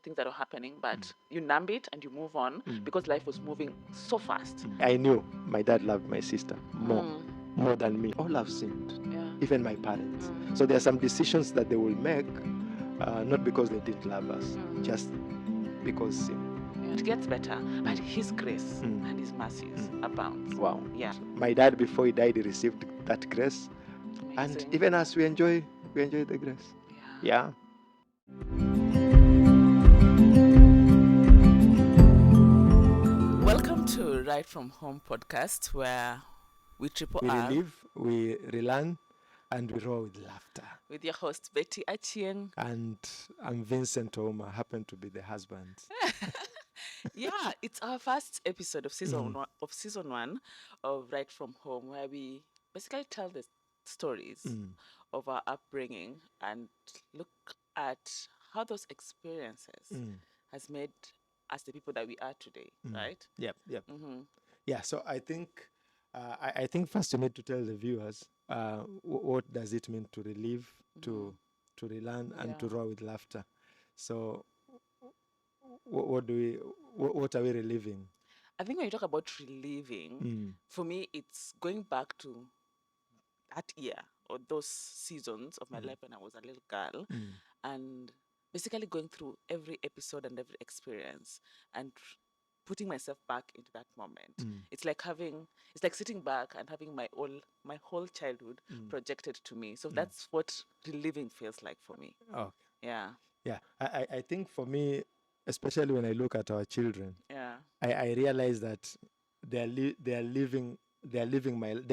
things that are happening, but you numb it and you move on because life was moving so fast. I knew my dad loved my sister more than me. All have sinned, Yeah. even my parents. So there are some decisions that they will make, not because they didn't love us, just because sin. It gets better, but His grace and His mercies abounds. Wow. Yeah. My dad, before he died, he received that grace. Amazing. And even as we enjoy the grace. Yeah. Welcome to Right From Home podcast, where we We relive, we relearn, and we roar with laughter. With your host, Betty Achieng. And I'm Vincent Oma, happen to be the husband. Yeah, it's our first episode of season one of Right From Home, where we basically tell the stories of our upbringing and look at how those experiences has made us the people that we are today, right? Yep. Yeah, so I think I think first you need to tell the viewers what does it mean to relive, to relearn, and to roar with laughter. So what are we reliving? I think when you talk about reliving, for me, it's going back to that year or those seasons of my life when I was a little girl, and basically going through every episode and every experience and putting myself back into that moment. It's like sitting back and having my whole childhood projected to me. So that's what reliving feels like for me. Okay. Yeah. Yeah. I think for me, especially when I look at our children, Yeah. I realize that they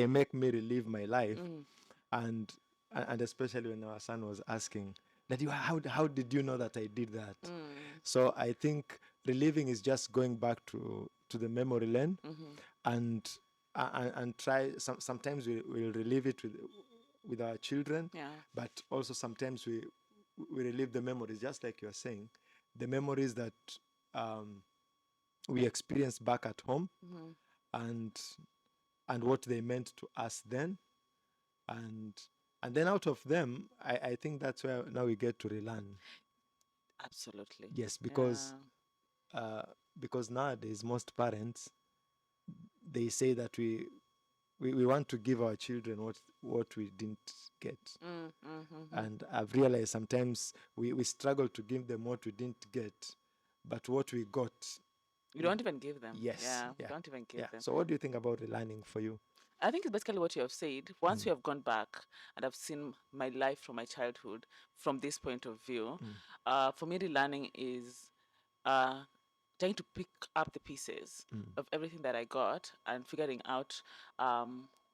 make me relive my life, and especially when our son was asking that how did you know that I did that? So I think reliving is just going back to the memory lane and try. Sometimes we'll relive it with our children, but also sometimes we relive the memories, just like you're saying, the memories that we experienced back at home, and what they meant to us then, and then out of them, I think that's where now we get to relearn. Absolutely. Yes, because nowadays most parents, they say that we want to give our children what we didn't get. And I've realized sometimes we struggle to give them what we didn't get, but what we got, you don't even give them. Yes. You don't even give them. So what do you think about relearning for you? I think it's basically what you have said. Once you have gone back and I've seen my life from my childhood from this point of view, for me, relearning is trying to pick up the pieces of everything that I got and figuring out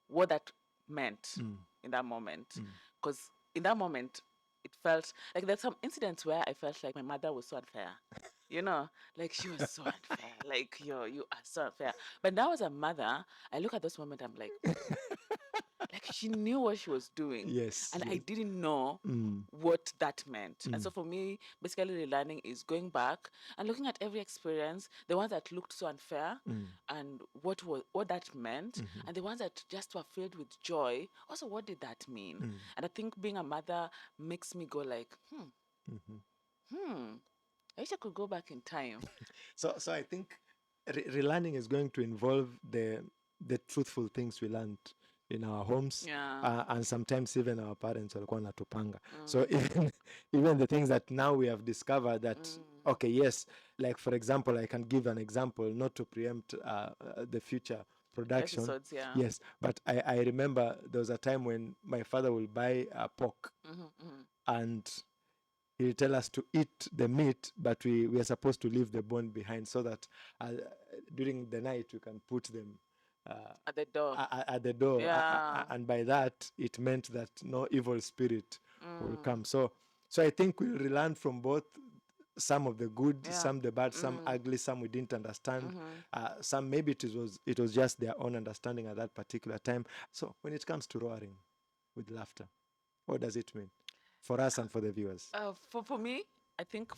what that meant in that moment. Because in that moment, it felt like there's some incidents where I felt like my mother was so unfair. You know, like she was so unfair. Like, you are so unfair. But now as a mother, I look at this moment, I'm like, like she knew what she was doing. Yes. And I didn't know what that meant. And so for me, basically relearning is going back and looking at every experience, the ones that looked so unfair and what that meant, and the ones that just were filled with joy. Also, what did that mean? And I think being a mother makes me go like, I wish I could go back in time. So I think relearning is going to involve the truthful things we learned in our homes, and sometimes even our parents walikuwa natupanga. So even the things that now we have discovered that okay, yes, like for example, I can give an example, not to preempt the future production episodes, yes, but I remember there was a time when my father will buy a pork and he'll tell us to eat the meat, but we are supposed to leave the bone behind so that during the night we can put them at the door. At the door. And by that, it meant that no evil spirit will come. So I think we'll relearn from both, some of the good, some the bad, some ugly, some we didn't understand. Some maybe it was just their own understanding at that particular time. So when it comes to roaring with laughter, what does it mean for us and for the viewers? For me, I think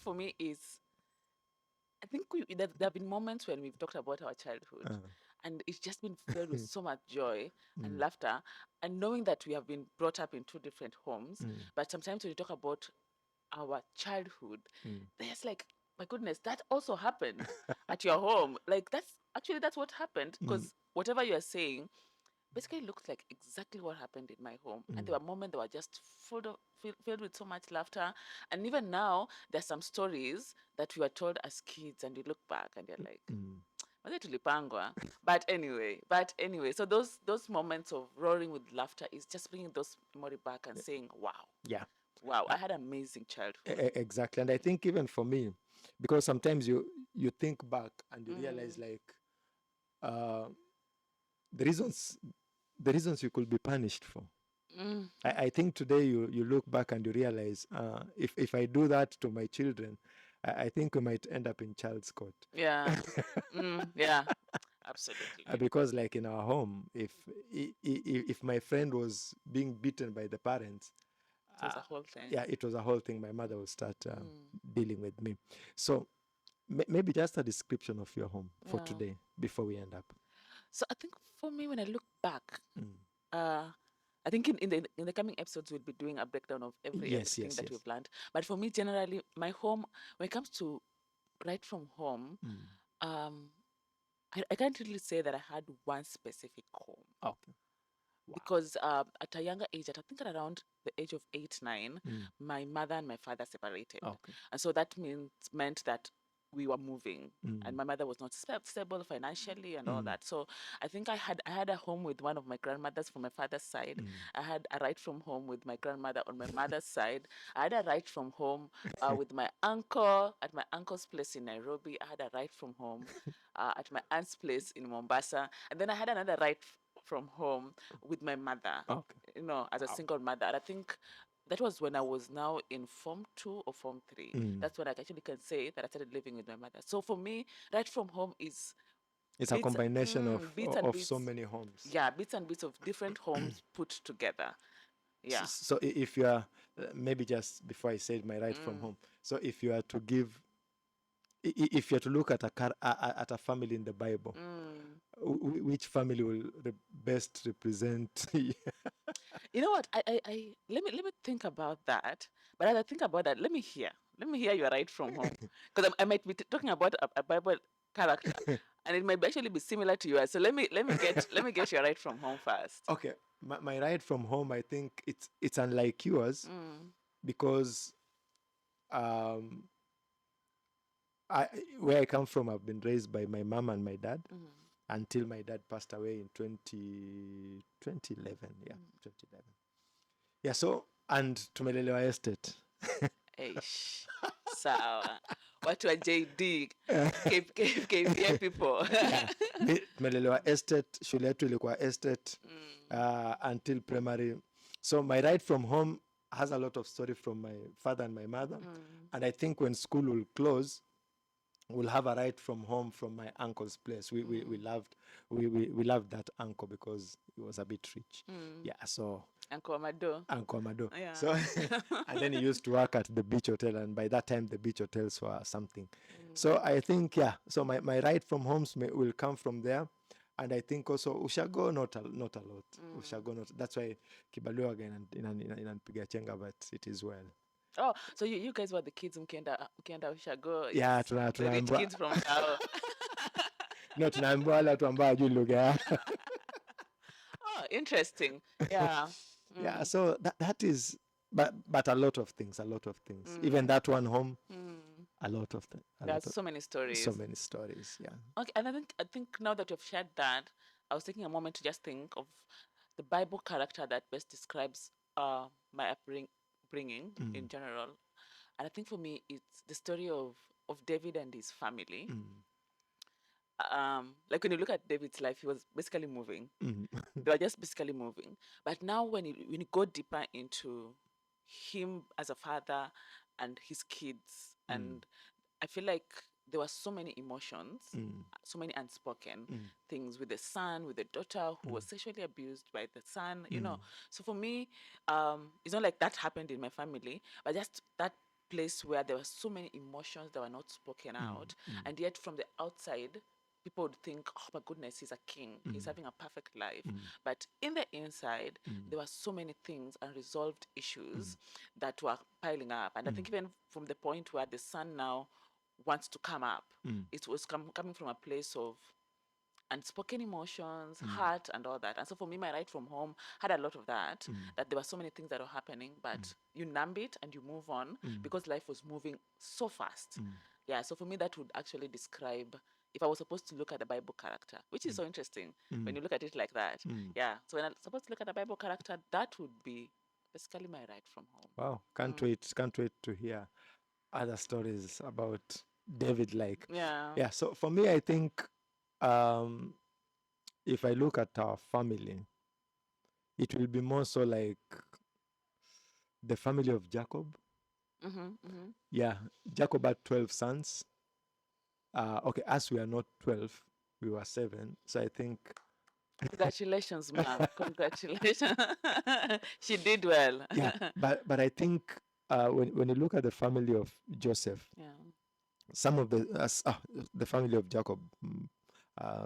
there have been moments when we've talked about our childhood and it's just been filled with so much joy and laughter, and knowing that we have been brought up in two different homes, but sometimes when you talk about our childhood, there's like my goodness, that also happened at your home. Like that's what happened, Mm, because whatever you are saying basically looks like exactly what happened in my home. And mm, there were moments that were just filled with so much laughter. And even now, there's some stories that we were told as kids, and you look back and you're like, mm. "Maze tulipangwa." But anyway, so those moments of roaring with laughter is just bringing those memory back and saying, "Wow, Yeah. wow, Uh, I had an amazing childhood." exactly. And I think even for me, because sometimes you think back and you realize Mm, like uh, the reasons the reasons you could be punished for. mm, I think today you look back and you realize if I do that to my children, I think we might end up in child's court. yeah, yeah, absolutely. Because like in our home, if my friend was being beaten by the parents, It was a whole thing. yeah, it was a whole thing. My mother will start Mm, dealing with me. So maybe just a description of your home for yeah. today before we end up. So I think for me, when I look back, Mm. uh, I think in the coming episodes we'll be doing a breakdown of Yes, everything yes, that yes. we've learned. But for me, generally, my home, when it comes to right from home, Mm. um, I can't really say that I had one specific home, Okay. Wow. because at a younger age, I think at around the age of 8, 9, Mm. my mother and my father separated, Okay. and so that meant that we were moving, and Mm. my mother was not stable financially and all Mm. that. So I think I had a home with one of my grandmothers from my father's side. Mm. I had a ride from home with my grandmother on my mother's side. I had a ride from home with my uncle at my uncle's place in Nairobi. I had a ride from home at my aunt's place in Mombasa, and then I had another ride from home with my mother, Okay. as a Wow. single mother. And I think that was when I was now in Form 2 or Form 3. Mm. That's when I actually can say that I started living with my mother. So for me, right from home is It's a bits, combination bits and of so bits. many homes. Yeah, bits and bits of different homes put together. Yeah. So if you are maybe just before I said my right from Mm, home. So if you are to give, if you are to look at at a family in the Bible, mm. which family will best represent? You know what? I let me think about that. But as I think about that, let me hear you right from home, because I might be talking about a Bible character, and it might actually be similar to yours. So let me get your right from home first. Okay, my right from home, I think it's unlike yours Mm, because um, I where I come from, I've been raised by my mom and my dad mm, until my dad passed away in 2011. Yeah, mm. 2011. Yeah, so and tumelelewa estate. Eish. Sawa. Watu wa JD, KPA people. Yeah, tumelelewa estate, shule yetu ilikuwa estate Mm, until primary. So my ride from home has a lot of story from my father and my mother. mm, And I think when school will close, we'll have a ride from home from my uncle's place. mm, We loved that uncle because he was a bit rich. mm. Yeah, so Uncle Amado. Uncle Amado. Yeah. So and then he used to work at the beach hotel, and by that time the beach hotels were something. Mm, So I think yeah. So my ride from homes will come from there. And I think also Ushago not a lot. mm. Ushago not. That's why Kibalua again inanipiga chenga, but it is well. Oh, so you guys were the kids mkienda ushago. Yeah, It's the rich tunaambiwa kids from Tao. no, tunaambiwa wale watu ambao hawajui lugha yao. Oh, interesting. Yeah. Yeah, Mm, so that is, but a lot of things, even mm, that one home, mm. a lot of things, There's so many so stories. many stories. Yeah. Okay, and I think now that you've shared that, I was taking a moment to just think of the Bible character that best describes my upbringing Mm, in general. And I think for me, it's the story of David and his family. mm, Like when you look at David's life, he was basically moving. mm, They were just basically moving. But now when you go deeper into him as a father and his kids, mm, and I feel like there were so many emotions, mm, so many unspoken mm, things with the son, with the daughter who mm, was sexually abused by the son. mm, So for me, it's not like that happened in my family, but just that place where there were so many emotions that were not spoken mm, out, mm, and yet from the outside, people would think, oh my goodness, he's a king, he's mm, having a perfect life. mm, But in the inside, mm, there were so many things, unresolved mm, issues that were piling up. And I mm, think even from the point where the son now wants to come up. It was coming from a place of unspoken emotions, heart, and all that. And so for me, my ride from home had a lot of that, that there were so many things that were happening, but you numb it and you move on because life was moving so fast. Yeah, so for me, that would actually describe, if I was supposed to look at the Bible character, which is so interesting when you look at it like that. Yeah, so when I'm supposed to look at the Bible character, that would be basically my ride from home. Wow, can't wait to hear other stories about David. Like, Yeah. So for me, I think um, if I look at our family, it will be more so like the family of Jacob. Yeah, Jacob had 12 sons. Okay, as we are not 12, we were 7. So I think, Congratulations, ma'am. Congratulations. She did well. yeah, but I think when you look at the family of Joseph, Yeah. some of the family of Jacob,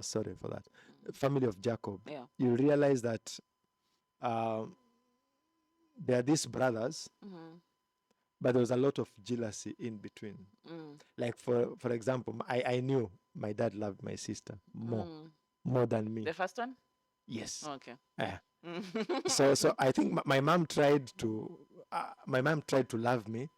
sorry for that, family of Jacob, Yeah. you realize that there are these brothers, but there was a lot of jealousy in between. Like for example, I knew my dad loved my sister more than me. The first one? Yes. Okay. So I think my mom tried to love me,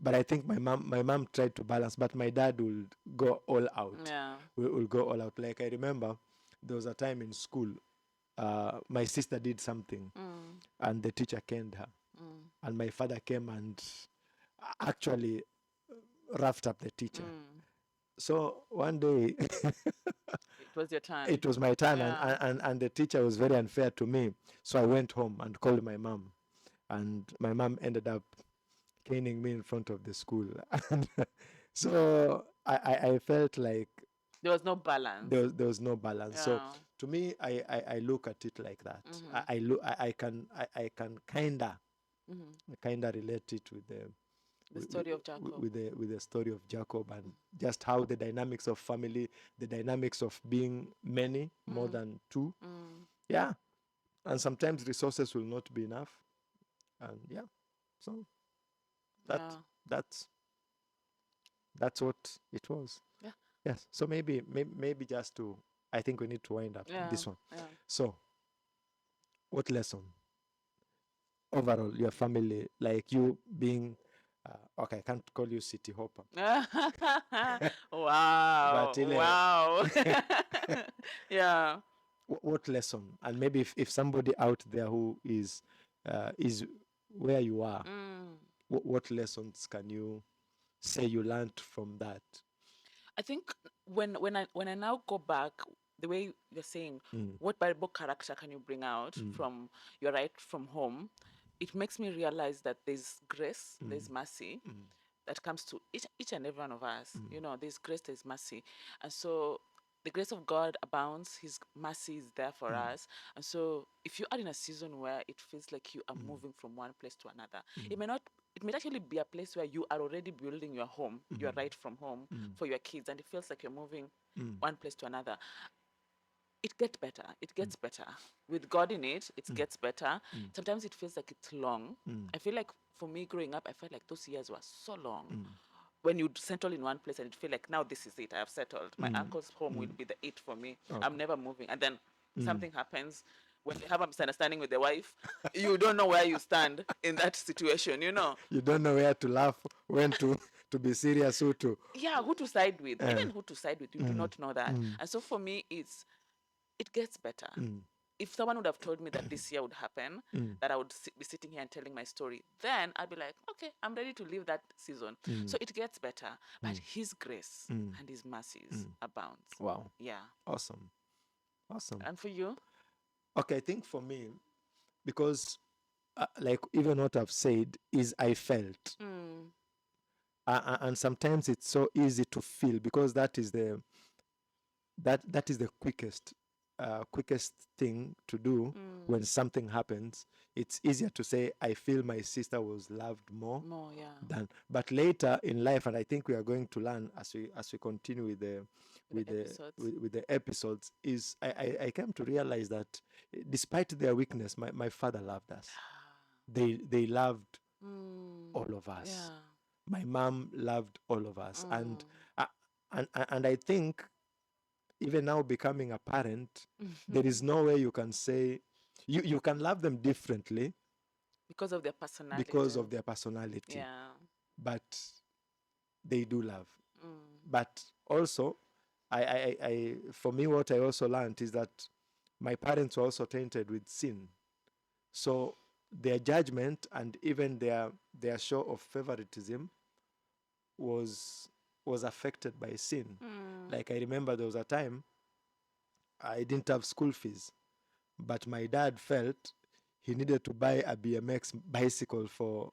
but I think my mom tried to balance, but my dad would go all out. Yeah. Will go all out. Like I remember there was a time in school, my sister did something and the teacher canned her, and my father came and actually roughed up the teacher. So one day it was your turn. It was my turn, Yeah. and the teacher was very unfair to me. So I went home and called my mom, and my mom ended up caning me in front of the school. And so I felt like there was no balance. There was no balance. Yeah. So to me, I look at it like that. I can kinda relate it with the story of Jacob. With the story of Jacob, and just how the dynamics of family, the dynamics of being many, more than two. Yeah. And sometimes resources will not be enough. And yeah. So that's what it was. Yeah. Yes. So maybe just to, I think we need to wind up this one. Yeah. So what lesson overall your family, like you being okay, I can't call you city hopper. Wow. Wow. Yeah. What lesson? And maybe if somebody out there who is where you are, what lessons can you say you learned from that? I think when I now go back, the way you're saying, what Bible character can you bring out from your right from home? It makes me realize that there's grace, there's mercy that comes to each and every one of us. You know, there's grace, there's mercy. And so the grace of God abounds, his mercy is there for us. And so if you are in a season where it feels like you are moving from one place to another, it may actually be a place where you are already building your home, your right from home for your kids, and it feels like you're moving one place to another. It gets better. It gets better. With God in it, it gets better. Sometimes it feels like it's long. I feel like for me growing up, I felt like those years were so long. When you settle in one place and you feel like, now this is it, I have settled. My uncle's home will be the it for me. Okay. I'm never moving. And then something happens. When you have a misunderstanding with the wife, you don't know where you stand in that situation, you know. You don't know where to laugh, when to be serious, who to... Yeah, who to side with. Even who to side with, you do not know that. And so for me, it gets better. If someone would have told me that this year would happen, that I would be sitting here and telling my story, then I'd be like, okay, I'm ready to live that season. So it gets better. But his grace and his mercies abounds. Wow. Yeah. Awesome. And for you? Okay, I think for me, because like even what I've said is I felt. And sometimes it's so easy to feel, because that is the quickest thing to do when something happens. It's easier to say, I feel my sister was loved more than, but later in life, and I think we are going to learn as we continue with the episodes, is I came to realize that despite their weakness, my father loved us. They loved all of us. My mom loved all of us. And And I think even now becoming a parent, there is no way you can say you can love them differently Because of their personality. because of their personality, Yeah. but they do love. Mm. But also, for me, what I also learned is that my parents were also tainted with sin. So their judgment and even their show of favoritism was was affected by sin. Mm. Like I remember there was a time I didn't have school fees, but my dad felt he needed to buy a BMX bicycle for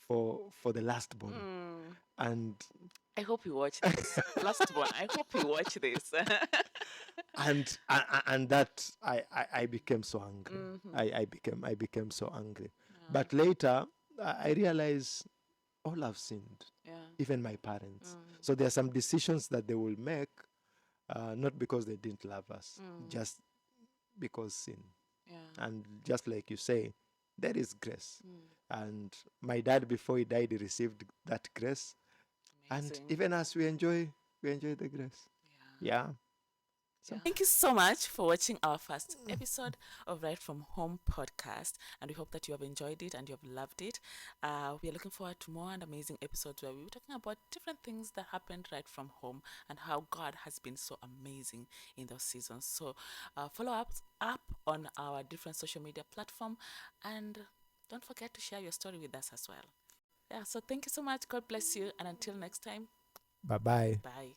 the last born. Mm. And I hope you watch this. Last one. I hope you watch this. and that I became so angry. Mm-hmm. I became so angry. Yeah. But later I realized all have sinned, Yeah. even my parents. Mm. So there are some decisions that they will make, not because they didn't love us, just because sin. Yeah. And just like you say, there is grace. Mm. And my dad, before he died, he received that grace. And Amazing. even as we enjoy the grace. Yeah. Yeah. So Yeah. Thank you so much for watching our first episode of Right From Home podcast, and we hope that you have enjoyed it and you have loved it. We are looking forward to more and amazing episodes where we will be talking about different things that happened right from home and how God has been so amazing in those seasons. So follow up on our different social media platform, and don't forget to share your story with us as well. Yeah, so thank you so much. God bless you, and until next time, bye bye. bye.